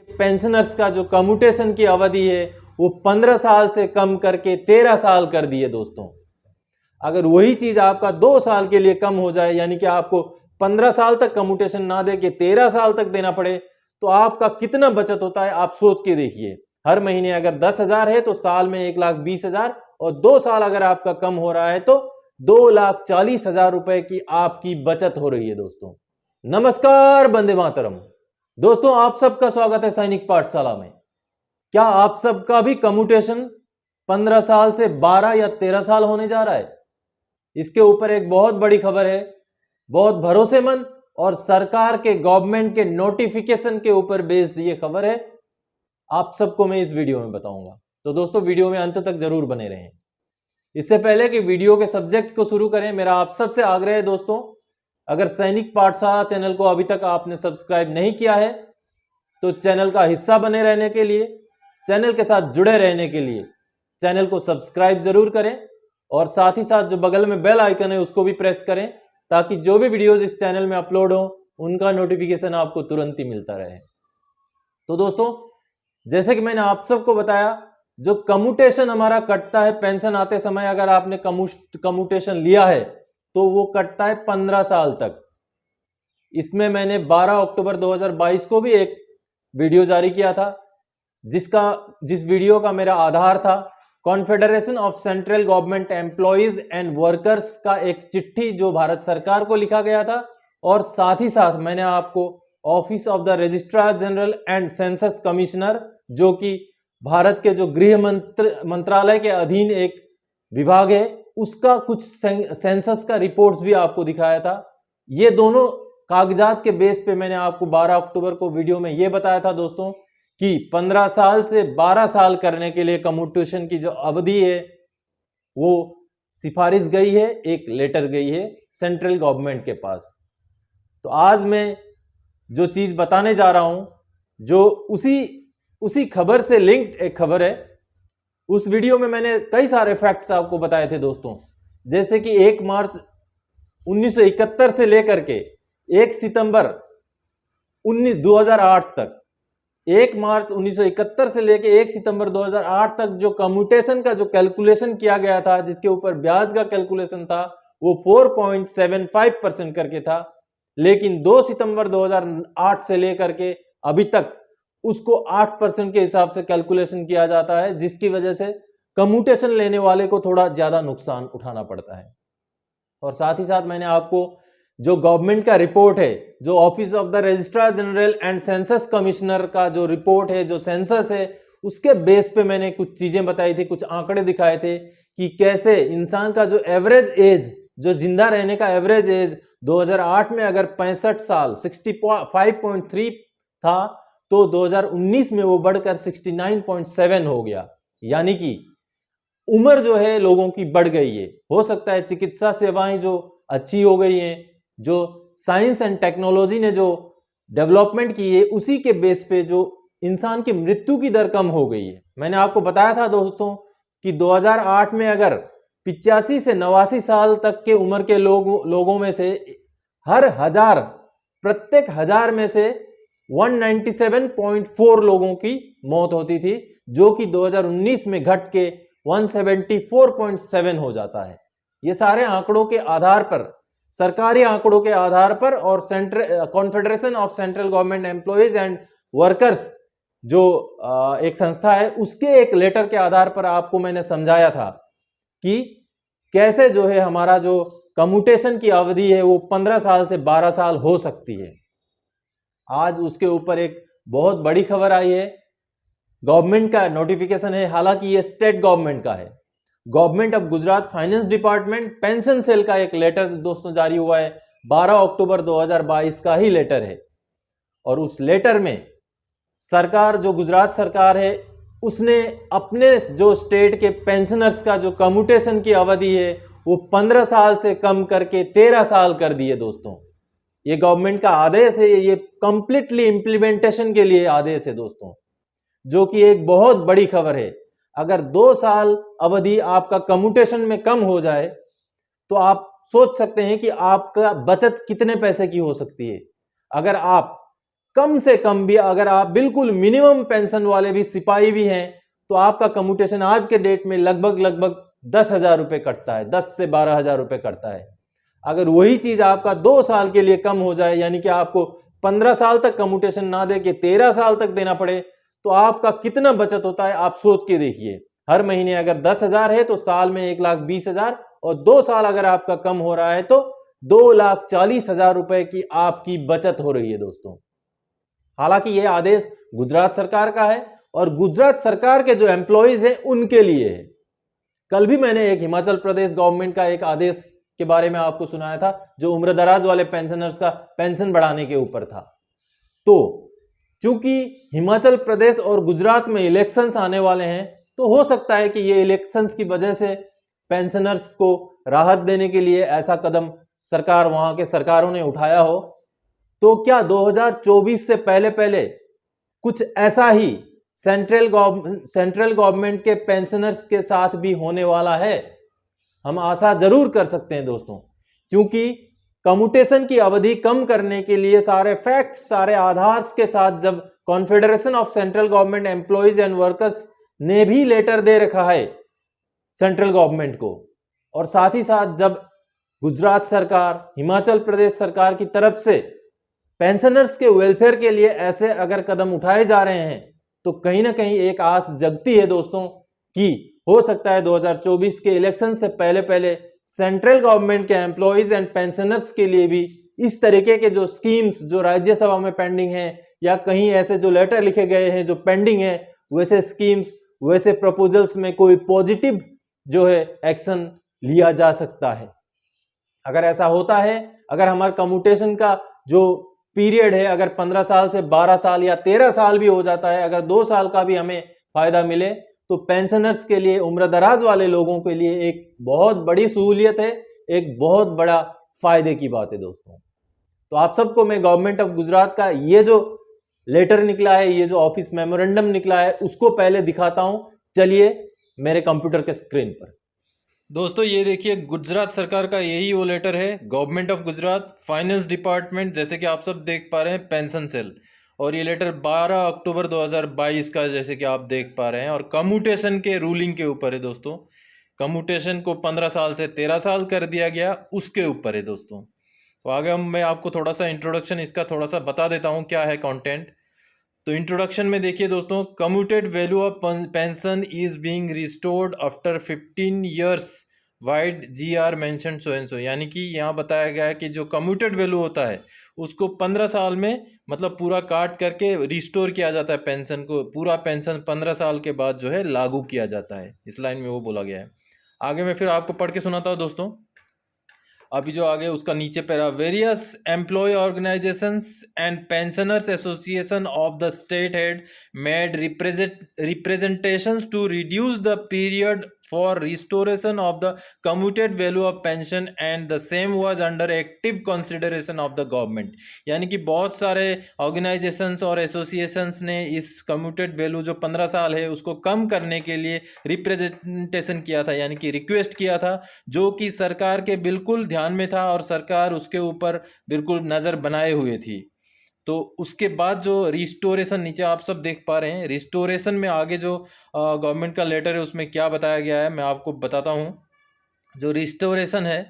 Pensioners का जो commutation की अवधि है वो 15 साल से कम करके 13 साल कर दिए दोस्तों। अगर वही चीज आपका 2 साल के लिए कम हो जाए, यानी कि आपको 15 साल तक कम्यूटेशन ना दे के 13 साल तक देना पड़े, तो आपका कितना बचत होता है आप सोच के देखिए। हर महीने अगर 10,000 है तो साल में 1,20,000, और 2 साल अगर आपका कम हो रहा है तो 2,40,000 रुपए की आपकी बचत हो रही है दोस्तों। नमस्कार, वंदे मातरम। दोस्तों, आप सबका स्वागत है सैनिक पाठशाला में। क्या आप सबका भी कम्यूटेशन 15 साल से 12 या 13 साल होने जा रहा है? इसके ऊपर एक बहुत बड़ी खबर है, बहुत भरोसेमंद और सरकार के गवर्नमेंट के नोटिफिकेशन के ऊपर बेस्ड ये खबर है। आप सबको मैं इस वीडियो में बताऊंगा, तो दोस्तों वीडियो में अंत तक जरूर बने रहें। इससे पहले कि वीडियो के सब्जेक्ट को शुरू करें, मेरा आप सबसे आग्रह है दोस्तों, अगर सैनिक पाठशाला चैनल को अभी तक आपने सब्सक्राइब नहीं किया है तो चैनल का हिस्सा बने रहने के लिए, चैनल के साथ जुड़े रहने के लिए चैनल को सब्सक्राइब जरूर करें, और साथ ही साथ जो बगल में बेल आइकन है उसको भी प्रेस करें, ताकि जो भी वीडियोस इस चैनल में अपलोड हो उनका नोटिफिकेशन आपको तुरंत ही मिलता रहे। तो दोस्तों, जैसे कि मैंने आप सबको बताया, जो कम्यूटेशन हमारा कटता है पेंशन आते समय, अगर आपने कम्यूटेशन लिया है तो वो कटता है 15 साल तक। इसमें मैंने 12 अक्टूबर 2022 को भी एक वीडियो जारी किया था, जिस वीडियो का मेरा आधार था confederation of central government employees and workers का एक चिट्ठी जो भारत सरकार को लिखा गया था, और साथ ही साथ मैंने आपको office of the registrar general and census commissioner, जो कि भारत के जो गृह मंत्रालय के अधीन एक विभाग है, उसका कुछ सेंसस का रिपोर्ट्स भी आपको दिखाया था। ये दोनों कागजात के बेस पे मैंने आपको 12 अक्टूबर को वीडियो में ये बताया था दोस्तों कि 15 साल से 12 साल करने के लिए कम्यूटेशन की जो अवधि है वो सिफारिश गई है, एक लेटर गई है सेंट्रल गवर्नमेंट के पास। तो आज मैं जो चीज बताने जा रहा हूं, जो उसी खबर से लिंक्ड एक खबर है। उस वीडियो में मैंने कई सारे फैक्ट्स आपको बताए थे दोस्तों, जैसे कि 1 मार्च 1971 से लेकर के 1 सितंबर 2008 तक, 1 मार्च 1971 से लेकर 1 सितंबर 2008 तक जो कम्यूटेशन का जो कैलकुलेशन किया गया था, जिसके ऊपर ब्याज का कैलकुलेशन था, वो 4.75% करके था। लेकिन 2 सितंबर 2008 से लेकर के अभी तक उसको 8% के हिसाब से कैलकुलेशन किया जाता है, जिसकी वजह से कम्यूटेशन लेने वाले को थोड़ा ज्यादा नुकसान उठाना पड़ता है। और साथ ही साथ मैंने आपको जो गवर्नमेंट का रिपोर्ट है, जो office of the registrar general and census commissioner का जो रिपोर्ट है, जो सेंसस है, उसके बेस पे मैंने कुछ चीजें बताई थी, कुछ आंकड़े दिखाए थे कि कैसे इंसान का जो एवरेज एज, जो जिंदा रहने का एवरेज एज 2008 में अगर 65 साल 65.3 था, तो 2019 में वो बढ़कर 69.7 हो गया। यानी कि उम्र जो है लोगों की बढ़ गई है। हो सकता है चिकित्सा सेवाएं जो अच्छी हो गई हैं, जो साइंस एंड टेक्नोलॉजी ने जो डेवलपमेंट की है, उसी के बेस पे जो इंसान की मृत्यु की दर कम हो गई है। मैंने आपको बताया था दोस्तों कि 2008 में अगर 85 से 89 साल तक के उम्र के लोगों में से प्रत्येक हजार में से 197.4 लोगों की मौत होती थी, जो कि 2019 में घट के 174.7 हो जाता है। ये सारे आंकड़ों के आधार पर, सरकारी आंकड़ों के आधार पर, और confederation of central government employees and workers जो एक संस्था है, उसके एक लेटर के आधार पर आपको मैंने समझाया था कि कैसे जो है हमारा जो कम्यूटेशन की अवधि है वो 15 साल से 12 साल हो सकती है। आज उसके ऊपर एक बहुत बड़ी खबर आई है, गवर्नमेंट का नोटिफिकेशन है, हालांकि ये स्टेट गवर्नमेंट का है। Government of Gujarat finance department pension cell का एक लेटर दोस्तों जारी हुआ है, 12 अक्टूबर 2022 का ही लेटर है। और उस लेटर में सरकार, जो गुजरात सरकार है, उसने अपने जो स्टेट के पेंशनर्स का जो कम्यूटेशन की अवधि है वो 15 साल से कम करके 13 साल कर दिए दोस्तों। ये गवर्नमेंट का आदेश है, ये कंप्लीटली इंप्लीमेंटेशन के लिए आदेश है दोस्तों, जो कि एक बहुत बड़ी खबर है। अगर 2 साल अवधि आपका कम्यूटेशन में कम हो जाए तो आप सोच सकते हैं कि आपका बचत कितने पैसे की हो सकती है। अगर आप कम से कम भी अगर आप बिल्कुल मिनिमम पेंशन वाले भी सिपाही भी हैं तो आपका कम्यूटेशन आज के डेट में लगभग 10,000 रुपए कटता है, 10 से 12,000 रुपए कटता है। अगर वही चीज आपका 2 साल के लिए कम हो जाए, यानी कि आपको 15 साल तक कम्यूटेशन ना दे के 13 साल तक देना पड़े, तो आपका कितना बचत होता है आप सोच के देखिए। हर महीने अगर 10,000 है तो साल में 1,20,000, और 2 साल अगर आपका कम हो रहा है तो 2,40,000 रुपए की आपकी बचत हो रही है दोस्तों। हालांकि यह आदेश गुजरात सरकार का है और गुजरात सरकार के जो एम्प्लॉइज हैं उनके लिए है। कल भी मैंने एक हिमाचल प्रदेश गवर्नमेंट का एक आदेश के बारे में आपको सुनाया था, जो उम्र दराज वाले पेंशनर्स का पेंशन बढ़ाने के ऊपर था। तो चूंकि हिमाचल प्रदेश और गुजरात में इलेक्शंस आने वाले हैं, तो हो सकता है कि ये इलेक्शंस की वजह से पेंशनर्स को राहत देने के लिए ऐसा कदम सरकार, वहां के सरकारों ने उठाया हो। तो क्या 2024 से पहले पहले कुछ ऐसा ही सेंट्रल गवर्नमेंट के पेंशनर्स के साथ भी होने वाला है? हम आशा जरूर कर सकते हैं दोस्तों, क्योंकि कम्यूटेशन की अवधि कम करने के लिए सारे फैक्ट्स, सारे आधार के साथ जब confederation of central government employees and workers ने भी लेटर दे रखा है सेंट्रल गवर्नमेंट को, और साथ ही साथ जब गुजरात सरकार, हिमाचल प्रदेश सरकार की तरफ से पेंशनर्स के वेलफेयर के लिए ऐसे अगर कदम उठाए जा रहे हैं, तो कहीं ना कहीं एक आस जगती है दोस्तों कि हो सकता है 2024 के इलेक्शन से पहले पहले सेंट्रल गवर्नमेंट के एम्प्लॉइज एंड पेंशनर्स के लिए भी इस तरीके के जो स्कीम्स जो राज्यसभा में पेंडिंग हैं, या कहीं ऐसे जो लेटर लिखे गए हैं जो पेंडिंग है, वैसे स्कीम्स, वैसे प्रपोजल्स में कोई पॉजिटिव जो है एक्शन लिया जा सकता है। अगर ऐसा होता है, अगर हमारे कम्यूटेशन का जो पीरियड है अगर 15 साल से 12 साल या 13 साल भी हो जाता है, अगर 2 साल का भी हमें फायदा मिले, तो पेंशनर्स के लिए, उम्र दराज वाले लोगों के लिए एक बहुत बड़ी सहूलियत है, एक बहुत बड़ा फायदे की बात है दोस्तों। तो आप सबको मैं गवर्नमेंट ऑफ गुजरात का ये जो लेटर निकला है, ये जो ऑफिस मेमोरेंडम निकला है, उसको पहले दिखाता हूं। चलिए मेरे कंप्यूटर के स्क्रीन पर। दोस्तों ये देखिए, गुजरात सरकार का यही वो लेटर है, government of Gujarat, finance department, जैसे कि आप सब देख पा रहे हैं, पेंशन सेल। और ये लेटर 12 अक्टूबर 2022 का, जैसे कि आप देख पा रहे हैं, और कम्यूटेशन के रूलिंग के ऊपर है दोस्तों। कम्यूटेशन को 15 साल से 13 साल कर दिया गया, उसके ऊपर है दोस्तों। तो आगे मैं आपको थोड़ा सा इंट्रोडक्शन इसका थोड़ा सा बता देता हूँ क्या है कंटेंट। तो इंट्रोडक्शन में देखिए दोस्तों, commuted value of pension is being restored after 15 years wide GR mention so and so, यानी कि यहाँ बताया गया है कि जो कम्यूटेड वैल्यू होता है उसको 15 साल में मतलब पूरा काट करके रिस्टोर किया जाता है पेंशन को, पूरा पेंशन 15 साल के बाद जो है लागू किया जाता है। इस लाइन में वो बोला गया है। आगे मैं फिर आपको पढ़ के सुनाता हूँ दोस्तों। अभी जो आगे उसका नीचे para, various employee organisations and pensioners association of the state had made representations to reduce the period for restoration of the commuted value of pension and the same was under active consideration of the government. यानी कि बहुत सारे organisations और associations ने इस commuted value जो 15 साल है उसको कम करने के लिए रिप्रेजेंटेशन किया था, यानी कि रिक्वेस्ट किया था, जो कि सरकार के बिल्कुल ध्यान में था और सरकार उसके ऊपर बिल्कुल नज़र बनाए हुए थी। तो उसके बाद जो रिस्टोरेशन, नीचे आप सब देख पा रहे हैं, रिस्टोरेशन में आगे जो गवर्नमेंट का लेटर है उसमें क्या बताया गया है मैं आपको बताता हूँ। जो रिस्टोरेशन है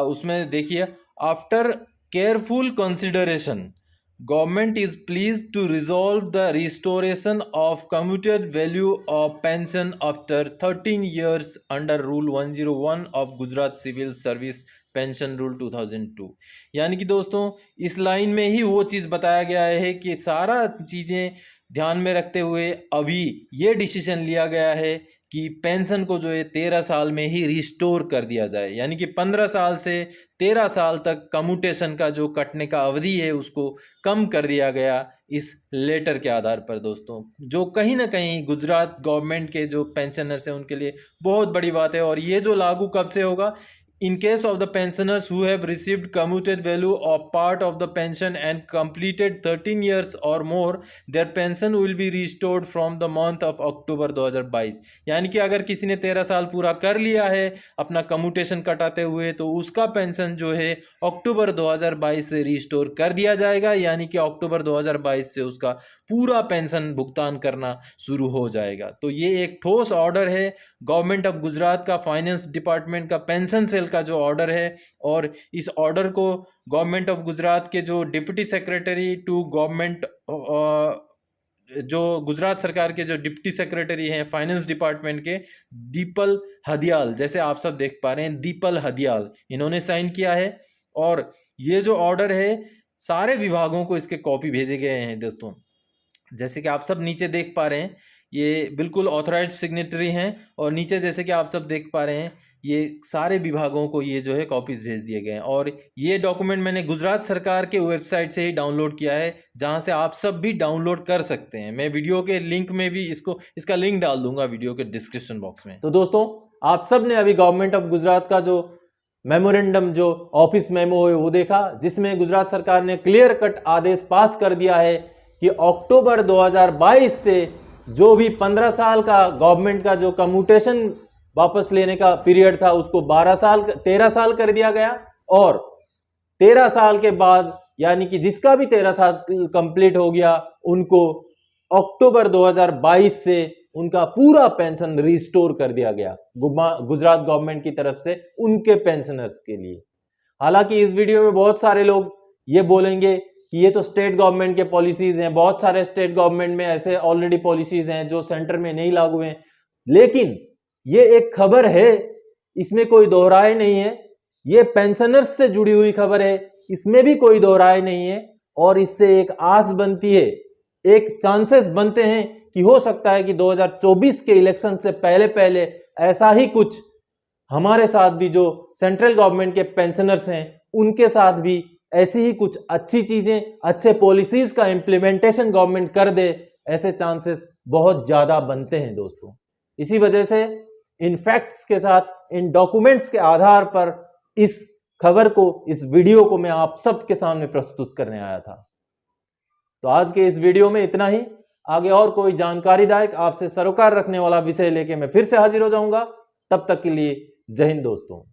उसमें देखिए, after careful consideration government is pleased to resolve the restoration of commuted value of pension after 13 years under rule 101 of Gujarat civil service pension rule 2002। यानी कि दोस्तों इस लाइन में ही वो चीज़ बताया गया है कि सारा चीज़ें ध्यान में रखते हुए अभी ये डिसीजन लिया गया है कि पेंशन को जो है 13 साल में ही रिस्टोर कर दिया जाए, यानी कि 15 साल से 13 साल तक कम्यूटेशन का जो कटने का अवधि है उसको कम कर दिया गया इस लेटर के आधार पर दोस्तों, जो कहीं ना कहीं गुजरात गवर्नमेंट के जो पेंशनर्स हैं उनके लिए बहुत बड़ी बात है। और ये जो लागू कब से होगा, in case of the pensioners who have received commuted value of part of the pension and completed 13 years or more, their pension will be restored from the month of October 2022। यानी कि अगर किसी ने 13 साल पूरा कर लिया है अपना कम्यूटेशन कटाते हुए, तो उसका पेंशन जो है अक्टूबर 2022 से रिस्टोर कर दिया जाएगा, यानी कि अक्टूबर 2022 से उसका पूरा पेंशन भुगतान करना शुरू हो जाएगा। तो ये एक ठोस ऑर्डर है गवर्नमेंट ऑफ गुजरात का, फाइनेंस डिपार्टमेंट का पेंशन सेल का जो ऑर्डर है, और इस ऑर्डर को गवर्नमेंट ऑफ गुजरात के जो डिप्टी सेक्रेटरी टू गवर्नमेंट, जो गुजरात सरकार के जो डिप्टी सेक्रेटरी हैं फाइनेंस डिपार्टमेंट के, दीपल हदियाल, जैसे आप सब देख पा रहे हैं दीपल हदियाल, इन्होंने साइन किया है। और ये जो ऑर्डर है सारे विभागों को इसके कॉपी भेजे गए हैं दोस्तों। जैसे कि आप सब नीचे देख पा रहे हैं ये बिल्कुल ऑथराइज्ड सिग्नेटरी हैं, और नीचे जैसे कि आप सब देख पा रहे हैं ये सारे विभागों को ये जो है कॉपीज भेज दिए गए हैं। और ये डॉक्यूमेंट मैंने गुजरात सरकार के वेबसाइट से ही डाउनलोड किया है, जहां से आप सब भी डाउनलोड कर सकते हैं। मैं वीडियो के लिंक में भी इसका लिंक डाल दूंगा वीडियो के डिस्क्रिप्शन बॉक्स में। तो दोस्तों आप सब ने अभी गवर्नमेंट ऑफ गुजरात का जो मेमोरेंडम, जो ऑफिस मेमो है वो देखा, जिसमें गुजरात सरकार ने क्लियर कट आदेश पास कर दिया है कि अक्टूबर 2022 से जो भी 15 साल का गवर्नमेंट का जो कम्यूटेशन वापस लेने का पीरियड था उसको 13 साल कर दिया गया, और 13 साल के बाद यानी कि जिसका भी 13 साल कंप्लीट हो गया उनको अक्टूबर 2022 से उनका पूरा पेंशन रिस्टोर कर दिया गया गुजरात गवर्नमेंट की तरफ से उनके पेंशनर्स के लिए। हालांकि इस वीडियो में बहुत सारे लोग ये बोलेंगे कि ये तो स्टेट गवर्नमेंट के पॉलिसीज हैं, बहुत सारे स्टेट गवर्नमेंट में ऐसे ऑलरेडी पॉलिसीज हैं जो सेंटर में नहीं लागू हैं, लेकिन ये एक खबर है, इसमें कोई दोहराए नहीं है, ये पेंशनर्स से जुड़ी हुई खबर है, इसमें भी कोई दोहराए नहीं है। और इससे एक आस बनती है, एक चांसेस बनते हैं कि हो सकता है कि 2024 के इलेक्शन से पहले पहले ऐसा ही कुछ हमारे साथ भी, जो सेंट्रल गवर्नमेंट के पेंशनर्स हैं उनके साथ भी ऐसी ही कुछ अच्छी चीजें, अच्छे पॉलिसीज का इंप्लीमेंटेशन गवर्नमेंट कर दे, ऐसे चांसेस बहुत ज्यादा बनते हैं दोस्तों। इसी वजह से इन फैक्ट्स के साथ, इन डॉक्यूमेंट्स के आधार पर इस खबर को, इस वीडियो को मैं आप सबके सामने प्रस्तुत करने आया था। तो आज के इस वीडियो में इतना ही। आगे और कोई जानकारीदायक, आपसे सरोकार रखने वाला विषय लेके मैं फिर से हाजिर हो जाऊंगा। तब तक के लिए जय हिंद दोस्तों।